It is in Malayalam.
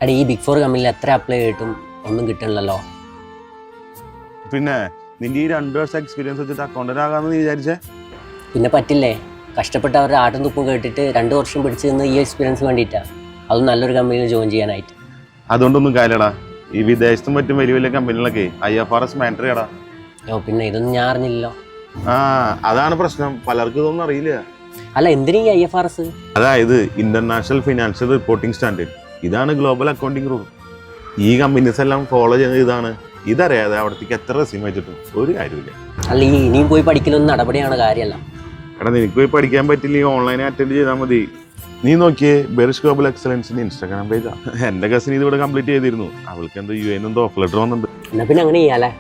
അടി ഈ ബിഗ് ഫോർ കമ്പനിയിൽ എത്ര അപ്ലൈ ചെയ്തിട്ടും ഒന്നും കിട്ടണില്ലല്ലോ. പിന്നെ നിന്റെ ഈ 2 വർഷം എക്സ്പീരിയൻസ് വെച്ചിട്ട് അക്കൗണ്ടന്റ് നീ വിചാരിച്ചേ? പിന്നെ പറ്റില്ലേ, കഷ്ടപ്പെട്ട് അവരുടെ ആട്ടും തുപ്പും കേട്ടിട്ട് 2 വർഷം പിടിച്ച് നിന്ന് ഈ എക്സ്പീരിയൻസ് വേണ്ടിയിട്ടാണ്, അതും നല്ലൊരു കമ്പനിയിൽ ജോയിൻ ചെയ്യാനായിട്ട്. അതുകൊണ്ടൊന്നും കാര്യടാ, ഈ വിദേശത്തും മറ്റും വലിയ വലിയ കമ്പനികളൊക്കെ IFRS മാൻഡറിയാടാ. പിന്നെ ഇതൊന്നും ഞാൻ അറിഞ്ഞില്ലല്ലോ. അതാണ് പ്രശ്നം, പലർക്കും ഇതൊന്നും അറിയില്ല. അല്ല, എന്തിനാ ഈ IFRS? അതായത് ഇന്റർനാഷണൽ ഫിനാൻഷ്യൽ റിപ്പോർട്ടിംഗ് സ്റ്റാൻഡേർഡ്. ഇതാണ് ഗ്ലോബൽ അക്കൗണ്ടിങ് റൂൾ. ഈ കമ്പനീസ് എല്ലാം ഫോളോ ചെയ്യുന്നത് ഇതാണ്. ഇതറിയാതെ അവിടത്തേക്ക് എത്ര റെസ്യൂം വെച്ചിട്ടും ഒരു കാര്യമില്ല. അല്ല, ഈ ഇനിയും പോയി പഠിക്കലൊന്നും നടപടിയാണ് കാര്യമല്ല. എടാ, നിനക്ക് പോയി പഠിക്കാൻ പറ്റില്ല, ഓൺലൈനായി അറ്റൻഡ് ചെയ്താൽ മതി. നീ നോക്കിയേ, ബെറിഷ് ഗ്ലോബൽ എക്സലൻസിന്റെ ഇൻസ്റ്റാഗ്രാം പേജാ. എന്റെ കസിൻ ഇത് ഇവിടെ കംപ്ലീറ്റ് ചെയ്തിരുന്നു. അവൾക്ക് എന്തോ UN എന്തോ ഓഫ് ലെറ്റർ വന്നിട്ടുണ്ട്. എന്നാ പിന്നെ അങ്ങനെ ചെയ്യാല്ലേ.